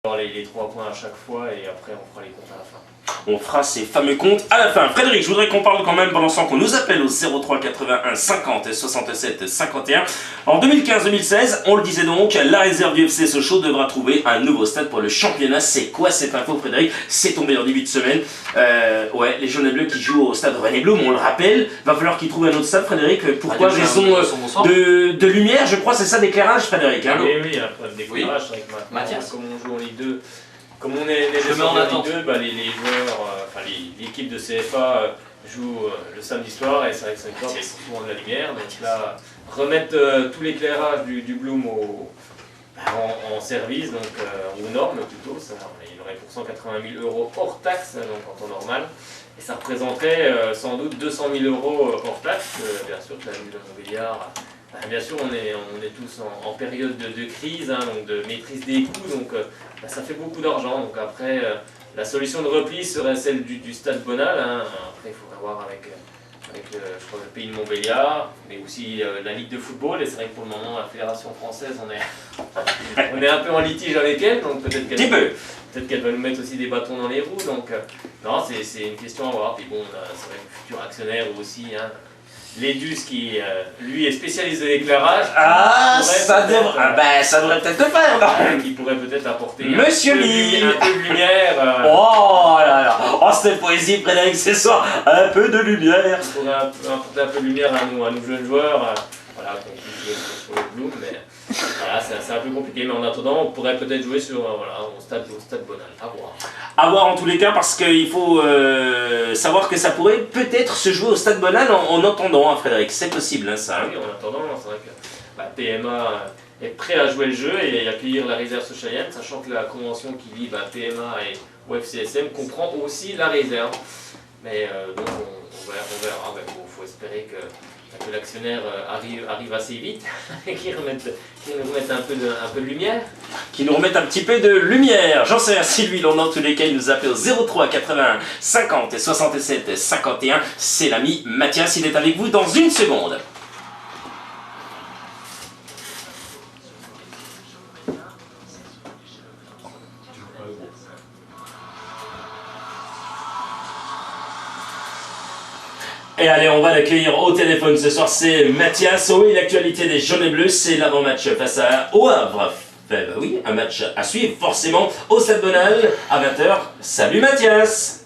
les 3 points à chaque fois et après on fera les comptes à la fin. On fera ces fameux comptes à la fin. Frédéric, je voudrais qu'on parle quand même pendant ce temps qu'on nous appelle au 03 81 50 67 51. En 2015-2016, on le disait donc, la réserve du FC Sochaux devra trouver un nouveau stade pour le championnat. C'est quoi cette info, Frédéric? C'est tombé en début de semaine. Ouais, les jaunes et bleus qui jouent au stade René Blum, on le rappelle. Va falloir qu'ils trouvent un autre stade, Frédéric. Pourquoi? Raison de lumière, je crois, c'est ça, d'éclairage, Frédéric. Hein, oui, il y a un problème d'éclairage avec Mathias. Comme on joue en Ligue 2. Comme on est en Ligue 2, bah, les joueurs, enfin l'équipe de CFA joue le samedi soir et c'est vrai que samedi soir, il faut souvent de la lumière. Donc là, remettre tout l'éclairage du Bloom en service, donc aux normes plutôt, ça, il aurait pour 180 000 € hors taxe, donc en temps normal. Et ça représenterait sans doute 200 000 € hors taxe, bien sûr, que la ville de Montbéliard. Bien sûr, on est tous en période de crise, hein, donc de maîtrise des coûts, donc ça fait beaucoup d'argent. Donc après, la solution de repli serait celle du stade Bonal. Hein. Après, il faudrait voir avec je crois, le pays de Montbéliard, mais aussi la Ligue de football. Et c'est vrai que pour le moment, la Fédération française, on est un peu en litige avec elle, donc peut-être qu'elle va nous mettre aussi des bâtons dans les roues. Donc non, c'est une question à voir. Puis bon, c'est vrai que le futur actionnaire aussi. Hein, Lédus qui, lui, est spécialiste de l'éclairage. Ah, ça devrait peut-être le faire, non? Qui pourrait peut-être apporter Monsieur un peu de lumière. Oh là là. Oh, c'était poésie, Frédéric, ce soir. Un peu de lumière. Qui pourrait apporter un peu de lumière à nous jeunes joueurs. Voilà, qu'on puisse jouer sur le Bloom. Mais voilà, c'est un peu compliqué. Mais en attendant, on pourrait peut-être jouer sur, au stade Bonal. À voir. À voir en tous les cas, parce qu'il faut savoir que ça pourrait peut-être se jouer au stade Bonal en attendant, hein, Frédéric. C'est possible, hein, ça. Ah oui, en attendant, c'est vrai que PMA est prêt à jouer le jeu et accueillir la réserve sochalienne, sachant que la convention qui lie PMA et OFCSM comprend aussi la réserve. Mais donc on verra. Il faut espérer que l'actionnaire arrive assez vite et qu'il nous remette un peu de lumière. Qui nous remette un petit peu de lumière. J'en sais rien si lui, dans tous les cas, il nous appelle au 03 81 50 67 51. C'est l'ami Mathias, il est avec vous dans une seconde. Et allez, on va l'accueillir au téléphone ce soir, c'est Mathias. Oui, l'actualité des jaunes et bleus, c'est l'avant-match face au Havre. Ben oui, un match à suivre forcément au Stade Bonal à 20h. Salut Mathias.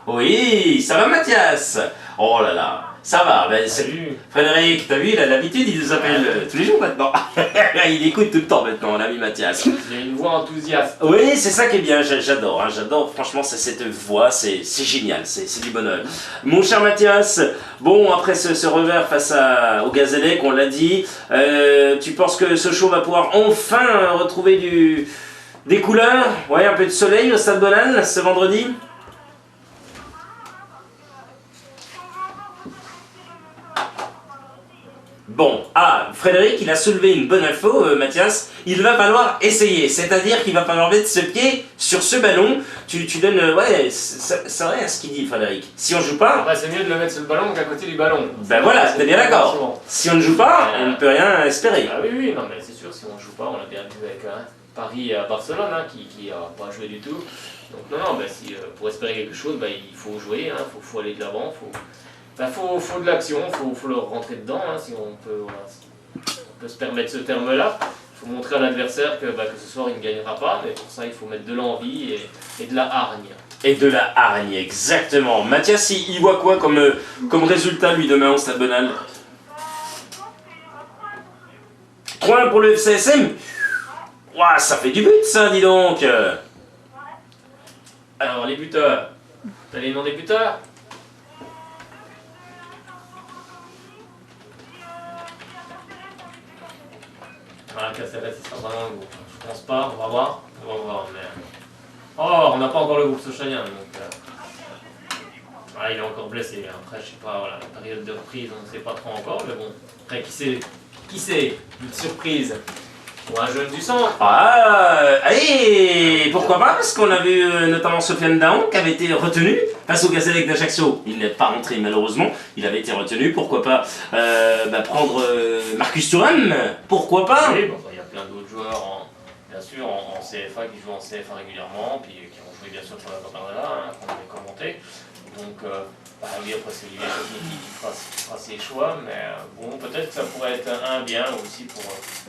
Oui, ça va Mathias? Oh là là, ça va. Ben, salut Frédéric, t'as vu, il a l'habitude, il nous appelle tous les jours maintenant. Il écoute tout le temps maintenant, l'ami Mathias. Il a une voix enthousiaste. Oui, c'est ça qui est bien, j'adore, hein, j'adore, franchement, cette voix, c'est génial, c'est du bonheur. Mon cher Mathias, bon, après ce revers face au Gazélec, on l'a dit, tu penses que Sochaux va pouvoir enfin retrouver des couleurs, ouais, un peu de soleil au Stade Bonal ce vendredi? Bon, Frédéric, il a soulevé une bonne info, Mathias. Il va falloir essayer, c'est-à-dire qu'il va falloir mettre ce pied sur ce ballon. Tu donnes, ouais, c'est vrai ce qu'il dit, Frédéric. Si on joue pas... c'est mieux de le mettre sur le ballon qu'à côté du ballon. Ben voilà, t'es bien d'accord. Si on ne joue pas, on ne peut rien espérer. Ah oui, non mais c'est sûr, si on ne joue pas, on l'a bien vu avec Paris à Barcelone, hein, qui n'a pas joué du tout. Donc non, pour espérer quelque chose, il faut jouer, hein, faut aller de l'avant, faut de l'action, faut leur rentrer dedans, hein, si on peut se permettre ce terme-là. Il faut montrer à l'adversaire que ce soir il ne gagnera pas, mais pour ça il faut mettre de l'envie et de la hargne. Et de la hargne, exactement. Mathias, il voit quoi comme résultat lui demain au Stade Bonal? 3-1 pour le FCSM. Ouah, ça fait du but ça, dis donc. Alors les buteurs, t'as les noms des buteurs? Caceres, ça sera vraiment le groupe. Je pense pas, on va voir, mais... Oh, on n'a pas encore le groupe sochalien, donc... il est encore blessé, après je sais pas, voilà, la période de reprise, on ne sait pas trop encore, mais bon, après qui sait, une surprise pour un jeune du centre. Et pourquoi pas, parce qu'on a vu notamment Sofiane Daon qui avait été retenu face au Gazélec d'Ajaccio. Il n'est pas rentré malheureusement, il avait été retenu. Pourquoi pas prendre Marcus Thuram? Pourquoi pas? Oui, il y a plein d'autres joueurs, bien sûr en CFA, qui jouent en CFA régulièrement, puis qui ont joué bien sûr sur la Copa, qu'on avait commenté. Donc, oui, après c'est Olivier qui fera ses choix, mais bon, peut-être que ça pourrait être un bien aussi pour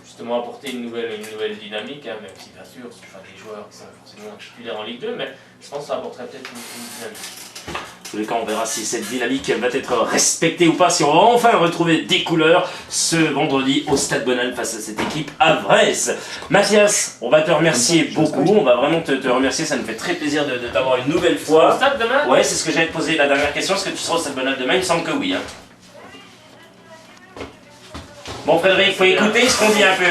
justement apporter une nouvelle dynamique, même si bien sûr, des joueurs qui sont forcément titulaires en Ligue 2, mais je pense que ça apporterait peut-être une dynamique. En tous les cas, on verra si cette dynamique va être respectée ou pas, si on va enfin retrouver des couleurs ce vendredi au Stade Bonal face à cette équipe havraise. Mathias, on va te remercier beaucoup, on va vraiment te remercier, ça nous fait très plaisir de t'avoir une nouvelle fois. Au Stade demain ? Ouais, c'est ce que j'allais te poser la dernière question, est-ce que tu seras au Stade Bonal demain? Il me semble que oui. Hein. Bon Frédéric, faut écouter ce qu'on dit un peu.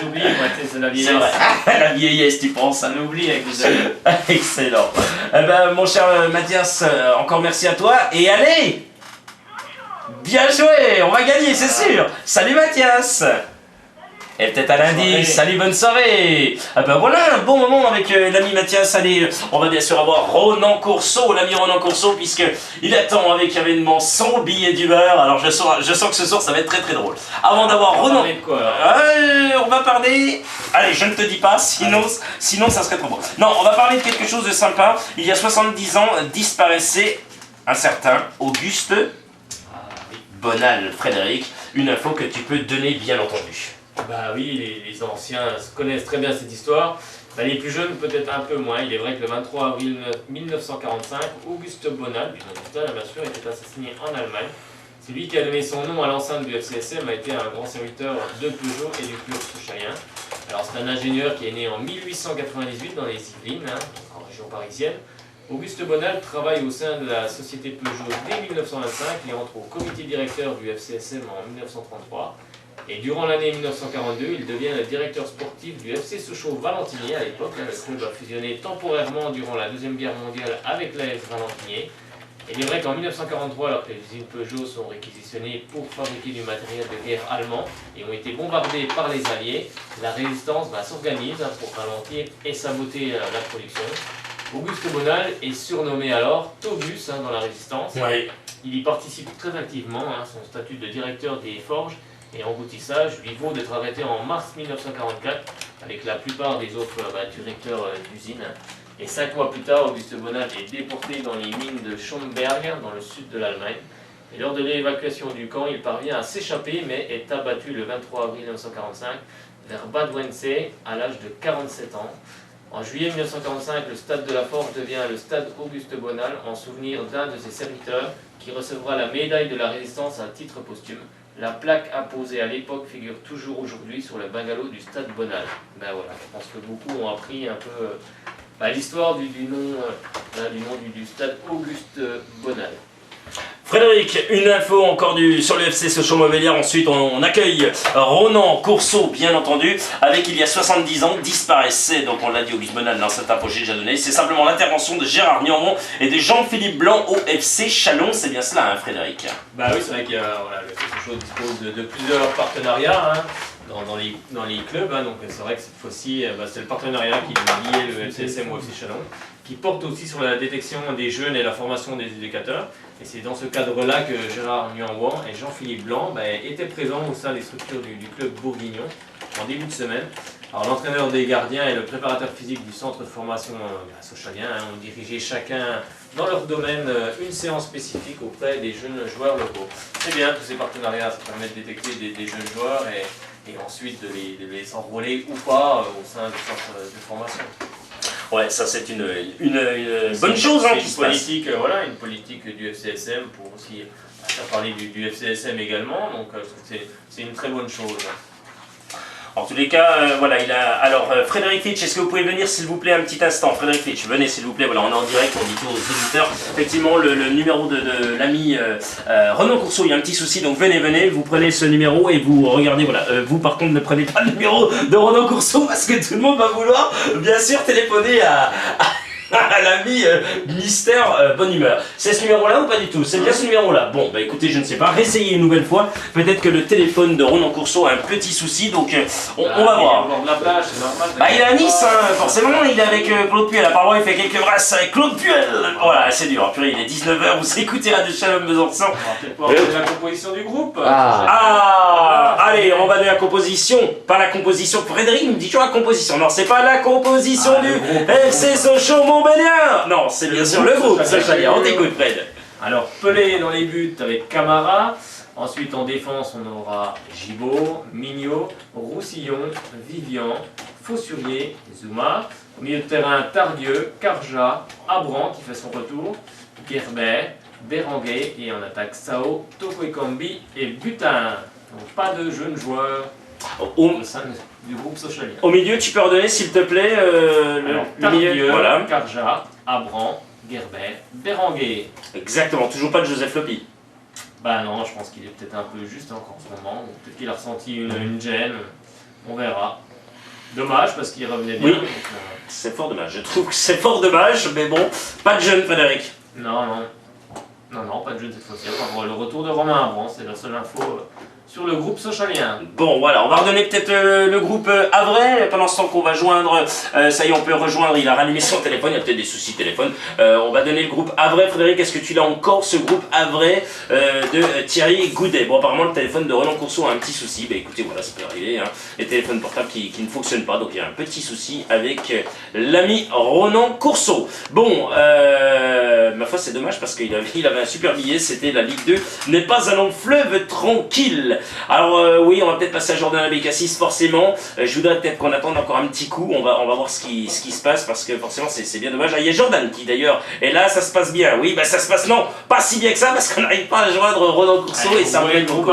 J'ai oublié, moi, c'est la vieillesse. C'est vrai, la vieillesse, tu penses. On oublie avec les amis. Excellent. Mon cher Mathias, encore merci à toi. Et allez, bien joué, on va gagner, c'est sûr. Salut Mathias. Et peut-être à lundi, salut, bonne soirée. Voilà, un bon moment avec l'ami Mathias. Allez, on va bien sûr avoir Ronan Courceau, l'ami Ronan Courceau, puisqu'il attend avec avènement son billet du beurre. Alors je sens que ce soir ça va être très très drôle. Avant d'avoir Ronan... de quoi, on va parler... Allez, je ne te dis pas, sinon ça serait trop bon. Non, on va parler de quelque chose de sympa. Il y a 70 ans, disparaissait un certain Auguste Bonal. Frédéric, une info que tu peux donner bien entendu. Bah oui, les anciens connaissent très bien cette histoire. Les plus jeunes peut-être un peu moins. Il est vrai que le 23 avril 1945, Auguste Bonal, du nom du stade bien sûr, était assassiné en Allemagne. C'est lui qui a donné son nom à l'enceinte du FCSM, a été un grand serviteur de Peugeot et du club sochaux. Alors c'est un ingénieur qui est né en 1898 dans les Yvelines, en région parisienne. Auguste Bonal travaille au sein de la société Peugeot dès 1925. Il entre au comité directeur du FCSM en 1933. Et durant l'année 1942, il devient le directeur sportif du FC Sochaux-Valentinier à l'époque. Le club a fusionné temporairement durant la Deuxième Guerre mondiale avec l'AS Valentinier. Et il est vrai qu'en 1943, alors que les usines Peugeot sont réquisitionnées pour fabriquer du matériel de guerre allemand et ont été bombardées par les Alliés, la résistance s'organise pour ralentir et saboter la production. Auguste Bonal est surnommé alors Tobus dans la résistance. Ouais. Il y participe très activement, son statut de directeur des forges et emboutissage lui vaut d'être arrêté en mars 1944 avec la plupart des autres directeurs d'usine. Et 5 mois plus tard, Auguste Bonal est déporté dans les mines de Schomberg, dans le sud de l'Allemagne. Et lors de l'évacuation du camp, il parvient à s'échapper, mais est abattu le 23 avril 1945 vers Bad Wensee à l'âge de 47 ans. En juillet 1945, le stade de la Forge devient le stade Auguste Bonal en souvenir d'un de ses serviteurs qui recevra la médaille de la résistance à titre posthume. La plaque apposée à l'époque figure toujours aujourd'hui sur le bungalow du stade Bonal. Voilà, je pense que beaucoup ont appris un peu l'histoire du nom du stade Auguste Bonal. Frédéric, une info encore sur le FC Sochaux-Montbéliard. Ensuite, on accueille Ronan Courceau, bien entendu, avec il y a 70 ans, disparaissait, donc on l'a dit, Auguste Bonal dans cette info que j'ai déjà donnée. C'est simplement l'intervention de Gérard Niamont et de Jean-Philippe Blanc au FC Chalon. C'est bien cela, Frédéric? Oui, c'est vrai qu'il y a, le FC Sochaux dispose de plusieurs partenariats dans les clubs. Donc c'est vrai que cette fois-ci, c'est le partenariat qui liait le FCSM au FC Chalon, qui porte aussi sur la détection des jeunes et la formation des éducateurs. Et c'est dans ce cadre-là que Gérard Niamont et Jean-Philippe Blanc étaient présents au sein des structures du club bourguignon en début de semaine. Alors l'entraîneur des gardiens et le préparateur physique du centre de formation sochalien ont dirigé chacun dans leur domaine une séance spécifique auprès des jeunes joueurs locaux. C'est bien, tous ces partenariats, ça permet de détecter des jeunes joueurs et ensuite de les enrôler ou pas au sein du centre de formation. Ouais, ça c'est une bonne chose qui se passe. Une politique du FCSM pour aussi faire parler du FCSM également, donc je trouve que c'est une très bonne chose. En tous les cas, il a... Alors, Frédéric Fitch, est-ce que vous pouvez venir s'il vous plaît un petit instant? Frédéric Fitch, venez s'il vous plaît, on est en direct, on dit tout aux auditeurs. Effectivement, le numéro de l'ami Ronan Courceau, il y a un petit souci, donc venez, vous prenez ce numéro et vous regardez, vous par contre ne prenez pas le numéro de Ronan Courceau parce que tout le monde va vouloir, bien sûr, téléphoner à L'ami mystère bonne humeur. C'est ce numéro-là ou pas du tout? C'est bien ce numéro-là. Bon, bah écoutez, je ne sais pas. Réessayez une nouvelle fois. Peut-être que le téléphone de Ronan Courceau a un petit souci, donc on va voir. Il de la plage, c'est normal. Bah il est à Nice, hein, forcément, il est avec Claude Puel. Apparemment, il fait quelques brasses avec Claude Puel. Voilà, c'est dur. Purée, il est 19h, vous écoutez Radio Shalom Besançon. On va peut-être pouvoir donner la composition du groupe. Allez, on va donner la composition. Pas la composition. Frédéric me dit toujours la composition. Non, c'est pas la composition du FC Sochaux Montbéliard. Non, c'est bien sûr le groupe Sochalien. On t'écoute, Fred. Alors, Pelé dans les buts avec Camara. Ensuite, en défense, on aura Gibaud, Mignot, Roussillon, Vivian, Fossurier, Zouma. Au milieu de terrain, Tardieu, Karja, Abran qui fait son retour, Gerbet, Béranguet et en attaque Sao, Toko Ekambi et Butin. Donc pas de jeunes joueurs au sein du groupe Sochalien. Au milieu, tu peux redonner s'il te plaît le milieu, voilà. Karja, Abran, Gerbet, Béranguet. Exactement, toujours pas de Joseph Lopi. Bah non, je pense qu'il est peut-être un peu juste encore en ce moment. Peut-être qu'il a ressenti une gêne. On verra. Dommage parce qu'il revenait bien. Oui, c'est fort dommage. Je trouve que c'est fort dommage, mais bon, pas de jeune Frédéric. Non, pas de jeune cette fois-ci. Le retour de Romain Abran, c'est la seule info sur le groupe Sochalien. Bon, voilà, on va redonner peut-être le groupe Havrais. Pendant ce temps qu'on va joindre, ça y est, on peut rejoindre. Il a rallumé son téléphone, il y a peut-être des soucis de téléphone. On va donner le groupe Havrais. Frédéric, est-ce que tu l'as encore, ce groupe Havrais de Thierry Goudet? Bon, apparemment, le téléphone de Ronan Courceau a un petit souci. Bah écoutez, voilà, ça peut arriver. Hein. Les téléphones portables qui ne fonctionnent pas. Donc il y a un petit souci avec l'ami Ronan Courceau. Bon, ma foi, c'est dommage parce qu'il avait un super billet. C'était la Ligue 2 n'est pas un long fleuve tranquille. Alors oui, on va peut-être passer à Jordan Abécassis forcément. Je voudrais peut-être qu'on attende encore un petit coup. On va voir ce qui se passe parce que forcément c'est bien dommage. Ah, il y a Jordan qui d'ailleurs est là, ça se passe bien. Oui, bah ça se passe non, pas si bien que ça parce qu'on n'arrive pas à joindre Ronan Courceau et ça me fait beaucoup.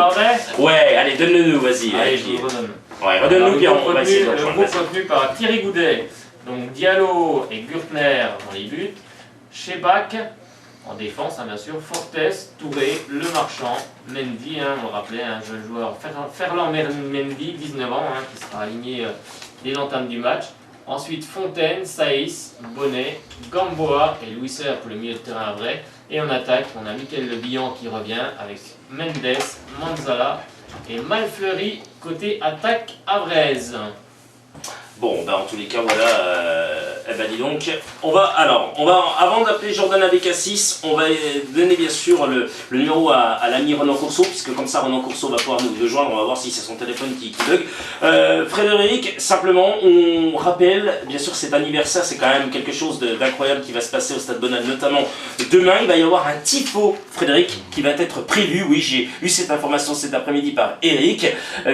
Ouais, allez, donne-le-nous, vas-y. Allez, je vous redonne. Ouais, redonne-nous bien, on va essayer de le groupe retenu par Thierry Goudet. Donc Diallo et Gürtner dans les buts. Chebak. En défense, bien sûr, Fortes, Touré, Le Marchand, Mendy, on le rappelait, un jeune joueur, Ferland Mendy, 19 ans, qui sera aligné dès l'entame du match. Ensuite, Fontaine, Saïs, Bonnet, Gamboa et Louis Serre pour le milieu de terrain vrai. Et en attaque, on a Mickaël Le Bihan qui revient avec Mendes, Manzala et Malfleury côté attaque havraise. Bon, ben en tous les cas, voilà, dis donc, on va, avant d'appeler Jordan Abécassis, on va donner bien sûr le numéro à l'ami Ronan Courceau, puisque comme ça Ronan Courceau va pouvoir nous joindre, on va voir si c'est son téléphone qui bug. Frédéric, simplement, on rappelle, bien sûr cet anniversaire, c'est quand même quelque chose d'incroyable qui va se passer au Stade Bonal, notamment demain, il va y avoir un tifo, Frédéric, qui va être prévu, oui, j'ai eu cette information cet après-midi par Eric,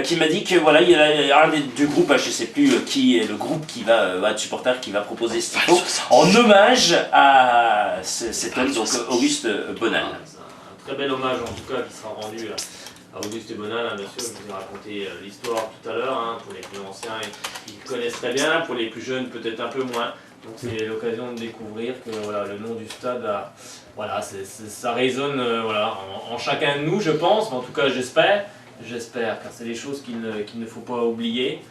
qui m'a dit que voilà, il y a un du groupe, je sais plus qui est le groupe qui va, de supporters qui va proposer ce tifo, en hommage à cet homme, donc Auguste Bonal. C'est un très bel hommage en tout cas qui sera rendu à Auguste Bonal, bien sûr, je vous ai raconté l'histoire tout à l'heure, pour les plus anciens ils connaissent très bien, pour les plus jeunes peut-être un peu moins. Donc c'est l'occasion de découvrir que voilà, le nom du stade, ça résonne en chacun de nous, je pense, mais en tout cas j'espère, car c'est des choses qu'il ne faut pas oublier.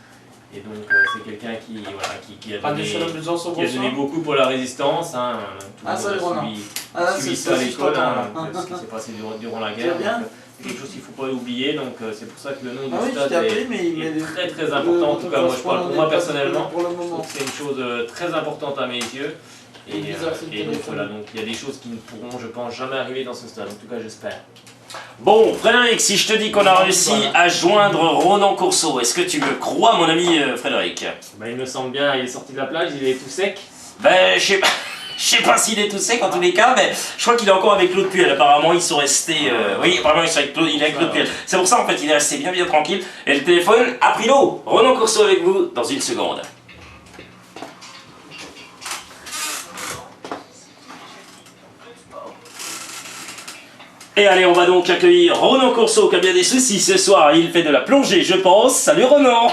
Et donc c'est quelqu'un qui a donné beaucoup pour la résistance. Tout le monde a suivi ça à l'école, ce qui s'est passé durant la guerre. C'est quelque chose qu'il ne faut pas oublier, donc c'est pour ça que le nom du stade est très très important. En tout cas, moi je parle pour moi personnellement. C'est une chose très importante à mes yeux. Et donc voilà, donc il y a des choses qui ne pourront, je pense, jamais arriver dans ce stade. En tout cas, j'espère. Bon, Frédéric, si je te dis qu'on a réussi à joindre Ronan Courceau, est-ce que tu me crois, mon ami Frédéric? Il me semble bien, il est sorti de la plage, il est tout sec. Je sais pas s'il est tout sec en tous les cas, mais je crois qu'il est encore avec Claude Puel. Apparemment, ils sont restés. Oui, apparemment, il est avec Claude Puel. C'est pour ça, en fait, il est resté bien tranquille. Et le téléphone a pris l'eau. Ronan Courceau avec vous dans une seconde. Et allez, on va donc accueillir Ronan Courceau qui a bien des soucis ce soir. Il fait de la plongée, je pense. Salut Ronan!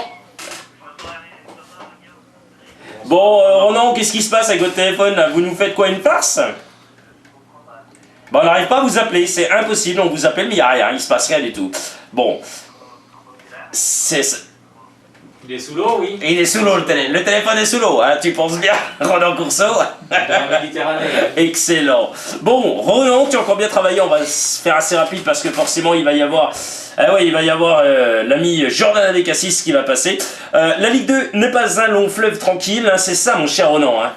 Bon, Ronan, qu'est-ce qui se passe avec votre téléphone là? Vous nous faites quoi, une farce? On n'arrive pas à vous appeler, c'est impossible. On vous appelle, mais il n'y a rien, il se passe rien du tout. Bon. Il est sous l'eau, oui. Il est sous l'eau, le téléphone est sous l'eau, hein, tu penses bien, Ronan Courceau. Dans la Méditerranée. Excellent. Bon, Ronan, tu as encore bien travaillé, on va se faire assez rapide parce que forcément il va y avoir l'ami Jordan Adekassis qui va passer. La Ligue 2 n'est pas un long fleuve tranquille, hein, c'est ça mon cher Ronan. Hein.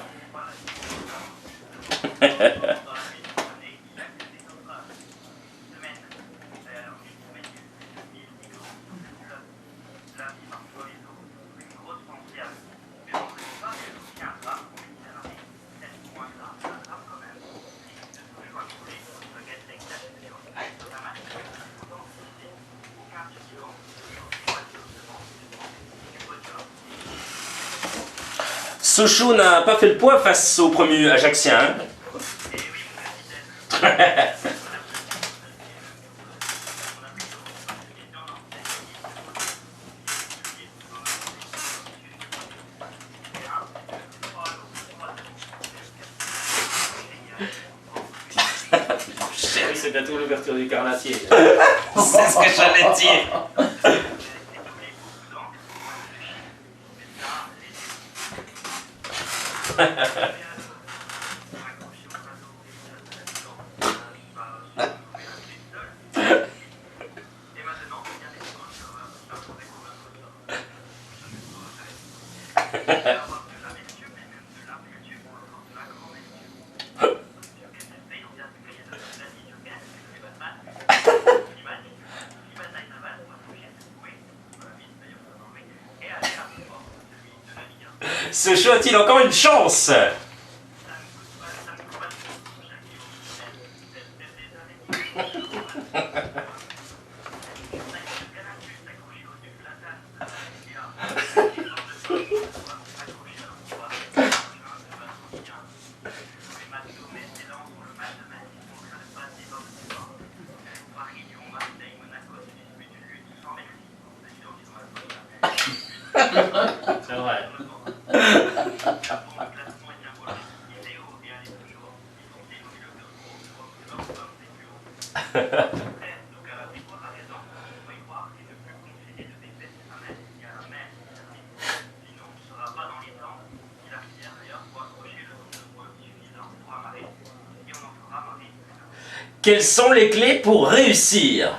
Sochaux n'a pas fait le poids face au premier Ajaxien. Hein. C'est bientôt l'ouverture du Carnassier. C'est ce que j'allais dire. Sochaux a-t-il encore une chance? C'est vrai. Quelles sont les clés pour réussir?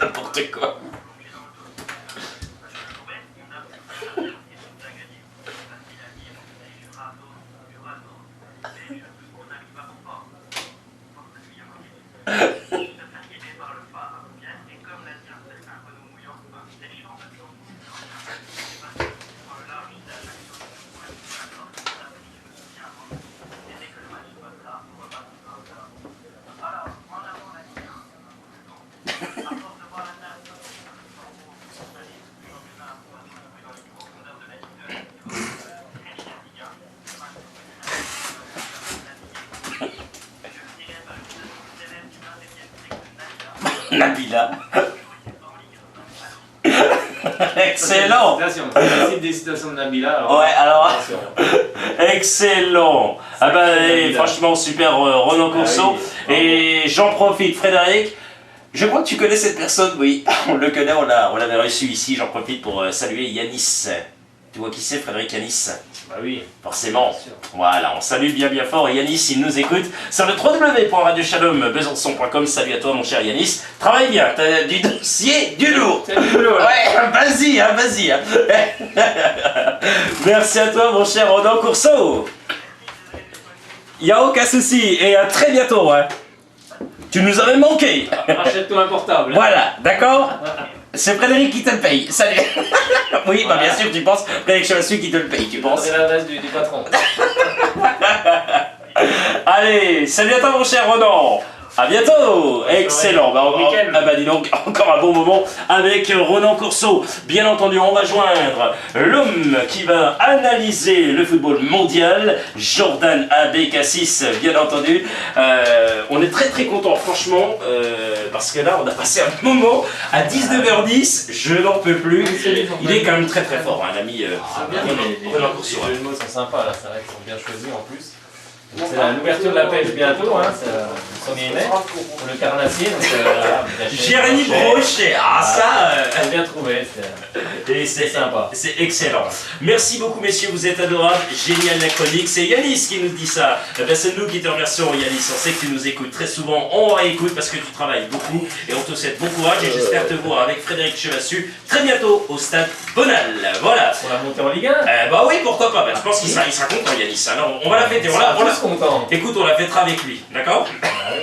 N'importe quoi. Nabila. Excellent. Des citations de Nabila. Alors, ouais, alors. Excellent. Ah bah, franchement, super Ronan Courceau. Oui. Et j'en profite, Frédéric. Je crois que tu connais cette personne, oui. On le connaît, on l'avait reçu ici. J'en profite pour saluer Yanis. Tu vois qui c'est, Frédéric Yanis? Bah oui. Forcément. Voilà, on salue bien fort. Et Yanis, il nous écoute sur le www.radioshalom.besançon.com. Salut à toi, mon cher Yanis. Travaille bien, t'as du dossier, du lourd. C'est du boulot. Ouais, vas-y, hein, vas-y. Hein. Merci à toi, mon cher Ronan Courceau. Il n'y a aucun souci. Et à très bientôt. Hein. Tu nous avais manqué. Rachète-toi un portable. Voilà, d'accord. C'est Frédéric qui te le paye. Salut. Oui, bah bien sûr, tu penses. Frédéric Chamassu qui te le paye, tu penses. C'est l'adresse du patron. Allez, salut à toi, mon cher Ronan. À bientôt. Excellent. Ah bah dis donc, encore un bon moment avec Ronan Courceau. Bien entendu, on va joindre l'homme qui va analyser le football mondial, Jordan Abécassis, bien entendu. On est très content, franchement, parce que là, on a passé un moment à 19h10. Je n'en peux plus. Il est quand même très fort, hein, l'ami Ronan Courceau. Les jeux de mots sont sympas, là, c'est vrai qu'ils sont bien choisis en plus. C'est l'ouverture de la pêche bientôt, hein, c'est le 1er mai, pour le carnassier. Jérémy Brochet, c'est bien trouvé, c'est sympa. C'est excellent. Merci beaucoup messieurs, vous êtes adorables, génial la chronique. C'est Yanis qui nous dit ça. C'est nous qui te remercions Yanis, on sait que tu nous écoutes très souvent, on réécoute parce que tu travailles beaucoup et on te souhaite bon courage et j'espère te voir avec Frédéric Chevassu très bientôt au stade Bonal. Voilà. Pour la montée en Ligue 1 Bah oui, pourquoi pas, je pense qu'il sera content Yanis. Alors, on va la fêter, content. Écoute, on la fêtera avec lui, d'accord?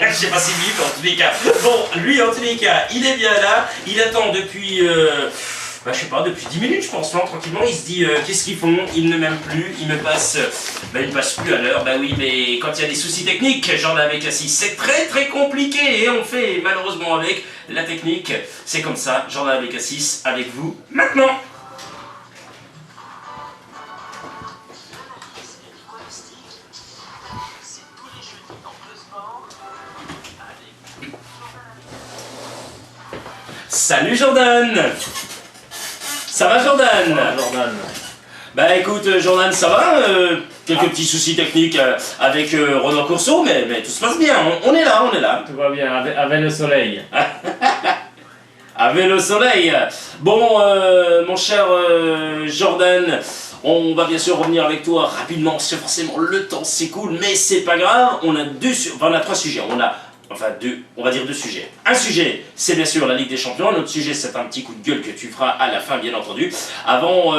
Je sais pas si lui, mais en tous les cas. Bon, lui, en tous les cas, il est bien là. Il attend depuis, je sais pas, depuis 10 minutes, je pense, là, tranquillement. Il se dit, qu'est-ce qu'ils font? Ils ne m'aiment plus. Ils me passent, ils passent plus à l'heure. Bah oui, mais quand il y a des soucis techniques, Jordan Abécassis, c'est très compliqué. Et on fait, malheureusement, avec la technique. C'est comme ça, Jordan Abécassis, avec vous, maintenant. Salut Jordan! Ça va Jordan? Jordan. Bah écoute Jordan, ça va? Quelques petits soucis techniques avec Ronan Courceau, mais tout se passe bien, on est là. Tout va bien, avec le soleil. Avec le soleil. Bon, mon cher Jordan, on va bien sûr revenir avec toi rapidement, parce que forcément le temps s'écoule, mais c'est pas grave, on a 3 sujets, on va dire 2 sujets. Un sujet, c'est bien sûr la Ligue des Champions. Un autre sujet, c'est un petit coup de gueule que tu feras à la fin, bien entendu. Avant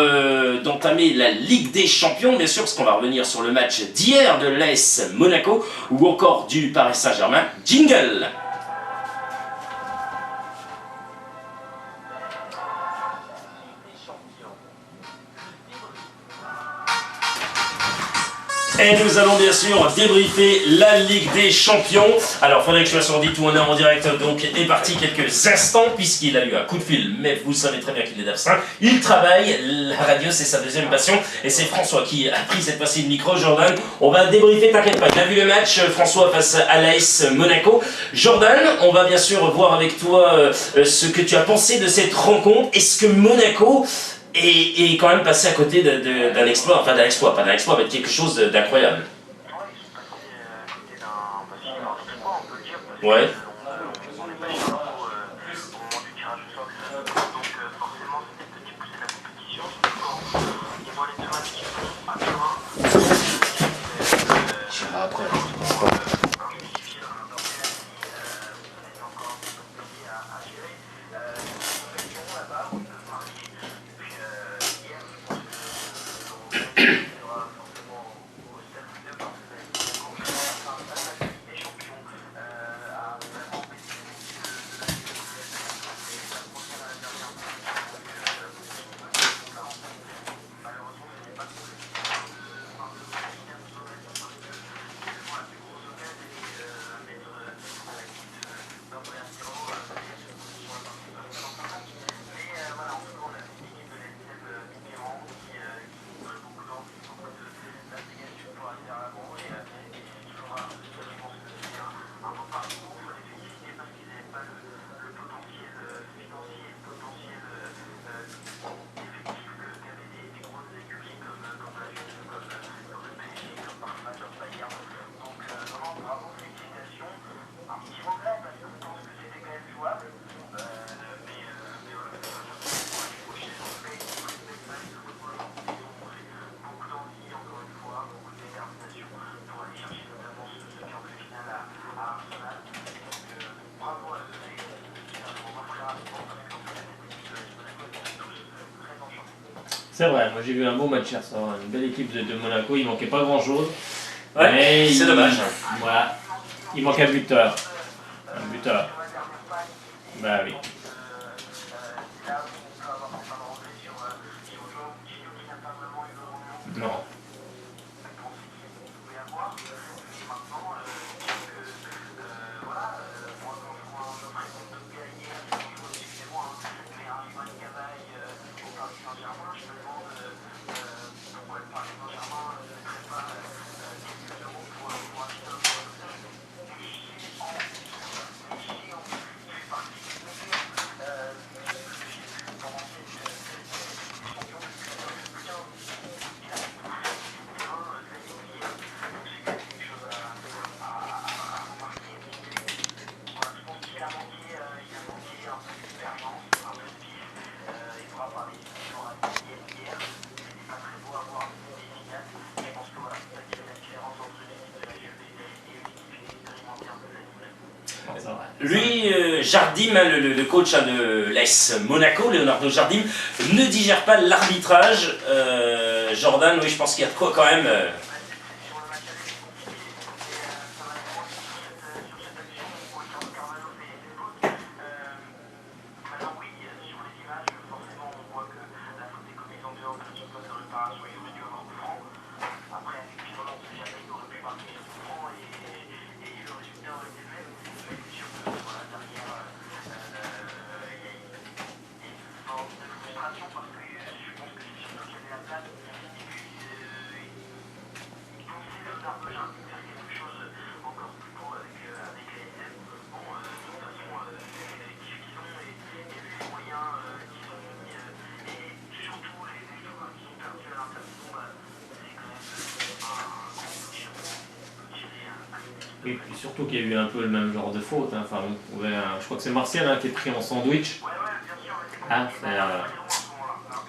d'entamer la Ligue des Champions, bien sûr, parce qu'on va revenir sur le match d'hier de l'AS Monaco ou encore du Paris Saint-Germain. Jingle! Et nous allons bien sûr débriefer la Ligue des Champions. Alors, Frédéric Chevassu dit tout, on est en direct, donc est parti quelques instants, puisqu'il a eu un coup de fil, mais vous savez très bien qu'il est d'absent. Il travaille, la radio c'est sa deuxième passion, et c'est François qui a pris cette fois-ci le micro. Jordan, on va débriefer, t'inquiète pas, il a vu le match, François face à l'AS Monaco. Jordan, on va bien sûr voir avec toi ce que tu as pensé de cette rencontre. Est-ce que Monaco et quand même passé à côté d'un exploit, pas d'un exploit, mais de quelque chose d'incroyable. Ouais. C'est vrai, moi j'ai vu un beau match hier soir, une belle équipe de Monaco, il manquait pas grand chose. Ouais, c'est dommage. Voilà, il manque un buteur. Un buteur. Bah oui. Non. Lui, Jardim, le coach de l'AS Monaco, Leonardo Jardim, ne digère pas l'arbitrage. Jordan, oui, je pense qu'il y a de quoi quand même. Et puis surtout qu'il y a eu un peu le même genre de faute. Hein. Enfin, je crois que c'est Martial hein, qui est pris en sandwich. Ah,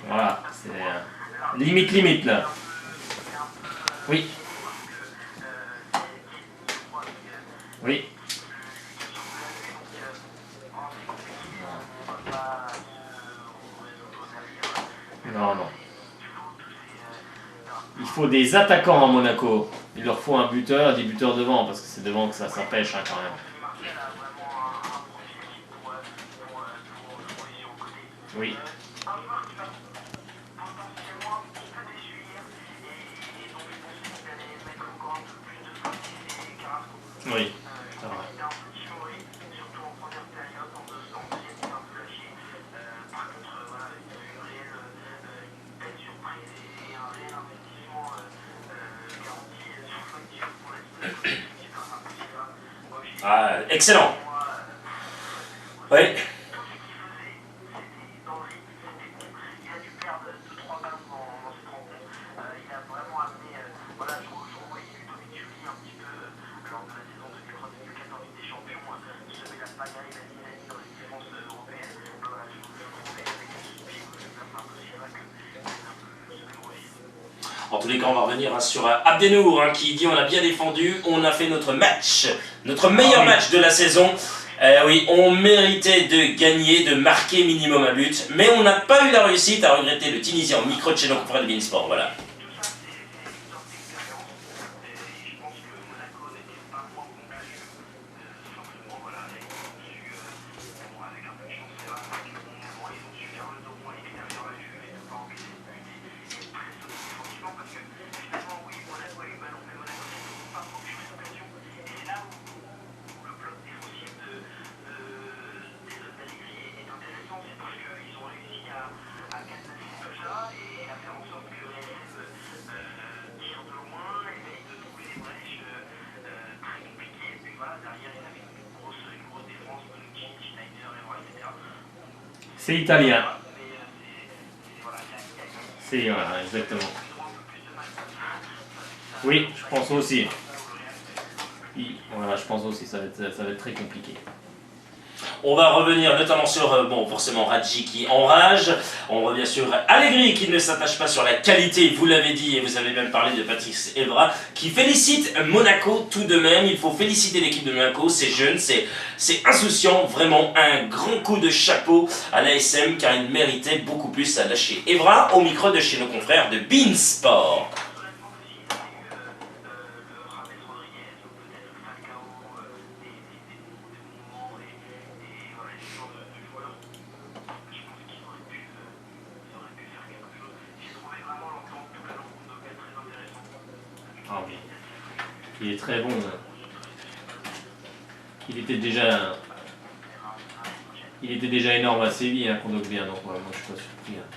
voilà, c'est limite là. Oui. Oui. Non. Il faut des attaquants à Monaco. Il leur faut un buteur et des buteurs devant, parce que c'est devant que ça pêche hein, quand même. Oui. Oui, c'est vrai. Ah, excellent. Oui. En tous les cas, on va revenir sur Abdenour qui dit on a bien défendu, on a fait notre match, notre meilleur match de la saison. Oui, on méritait de gagner, de marquer minimum un but, mais on n'a pas eu la réussite à regretter le Tunisien au micro de chez nos confrères de Beansport. Voilà. C'est italien. C'est, voilà, exactement. Oui, je pense aussi. Voilà, je pense aussi, ça va être très compliqué. On va revenir notamment sur, bon, forcément Radji qui enrage. On revient sur Allegri qui ne s'attache pas sur la qualité, vous l'avez dit et vous avez même parlé de Patrice Evra, qui félicite Monaco tout de même. Il faut féliciter l'équipe de Monaco, c'est jeune, c'est insouciant, vraiment un grand coup de chapeau à l'ASM car il méritait beaucoup plus à lâcher. Evra au micro de chez nos confrères de Beansport. Ah oui. Il est très bon. Il était déjà énorme à Séville hein, qu'on bien, donc moi je suis pas surpris. Hein.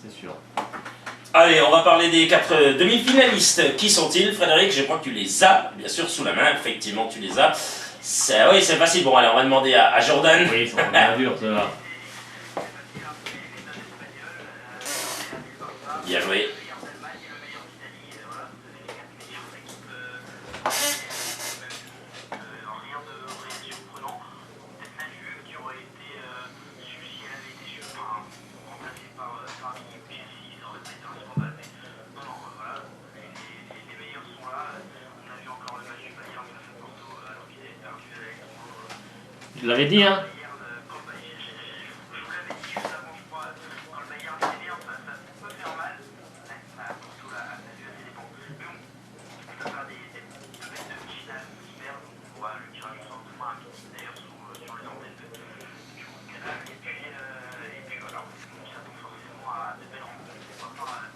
C'est sûr. Allez, on va parler des 4 demi-finalistes. Qui sont-ils, Frédéric? Je crois que tu les as, bien sûr, sous la main. Effectivement, tu les as. Oui, c'est facile. Bon, allez, on va demander à Jordan. Oui, ça va dur, ça va. Bien joué. Je l'avais dit, hein.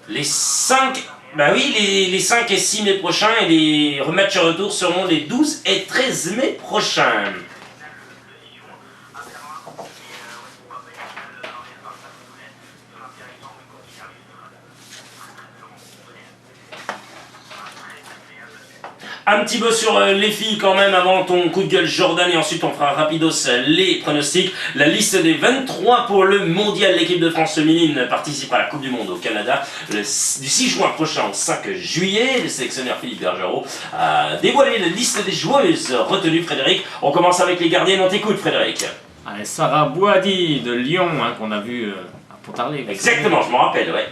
Les 5... Bah oui, les 5 et 6 mai prochains et les rematchs retour seront les 12 et 13 mai prochains. Un petit mot sur les filles quand même avant ton coup de gueule Jordan et ensuite on fera rapidos les pronostics. La liste des 23 pour le mondial. L'équipe de France féminine participera à la Coupe du Monde au Canada du 6 juin prochain au 5 juillet. Le sélectionneur Philippe Bergerot a dévoilé la liste des joueuses retenues. Frédéric, on commence avec les gardiennes. On t'écoute Frédéric. Allez, Sarah Boadi de Lyon, hein, qu'on a vu à Pontarlier. Exactement, je m'en rappelle, ouais.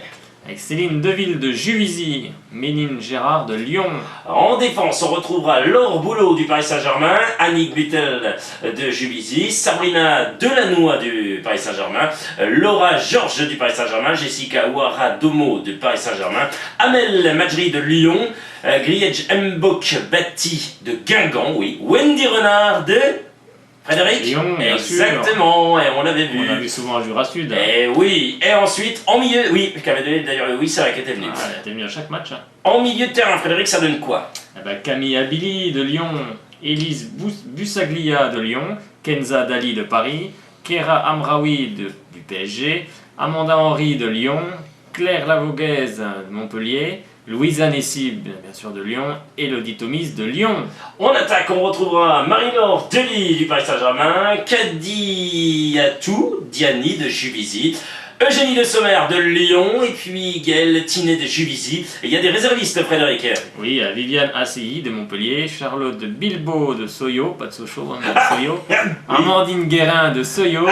Avec Céline Deville de Juvisy, Méline Gérard de Lyon. En défense, on retrouvera Laure Boulot du Paris Saint-Germain, Annick Buttel de Juvisy, Sabrina Delannoy du Paris Saint-Germain, Laura Georges du Paris Saint-Germain, Jessica Ouara Domo du Paris Saint-Germain, Amel Madri de Lyon, Griej Mbok Bati de Guingamp, oui, Wendy Renard de... Frédéric Lyon, bien exactement, sûr. Et on l'avait vu. On l'a vu souvent à Jura Sud. Et oui, et ensuite, en milieu, oui, d'ailleurs, oui, c'est vrai qu'elle était venue. Ah, elle était venue à chaque match. Hein. En milieu de terrain, Frédéric, ça donne quoi? Camille Abili de Lyon, Élise Bussaglia de Lyon, Kenza Dali de Paris, Kera Amraoui du PSG, Amanda Henry de Lyon, Claire Lavoguaise de Montpellier, Louisa Nessib, bien sûr, de Lyon, Elodie Thomis de Lyon. En attaque, on retrouvera Marie-Laure Delis du Paris Saint-Germain, Kadiatou Diani de Juvisy, Eugénie de Sommer de Lyon, et puis Gaëlle Tinet de Juvisy. Et il y a des réservistes, Frédéric. Oui, Viviane Asseyi de Montpellier, Charlotte Bilbao de Soyo, pas de Sochaux, hein, de Soyo, Amandine Guérin de Soyo.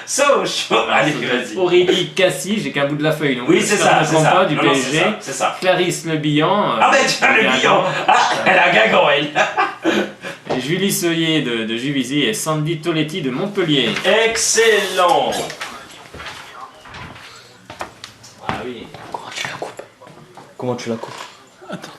Sochaux. Allez, vas-y. Aurélie Cassis, j'ai qu'un bout de la feuille, donc oui, c'est ça, du non, PSG. C'est ça. Clarisse Le Bihan. Ah ben tiens, Le Bihan. Elle a Guingamp, elle. Julie Soyer de Juvisy et Sandy Toletti de Montpellier. Excellent. Ah oui. Comment tu la coupes? Attends.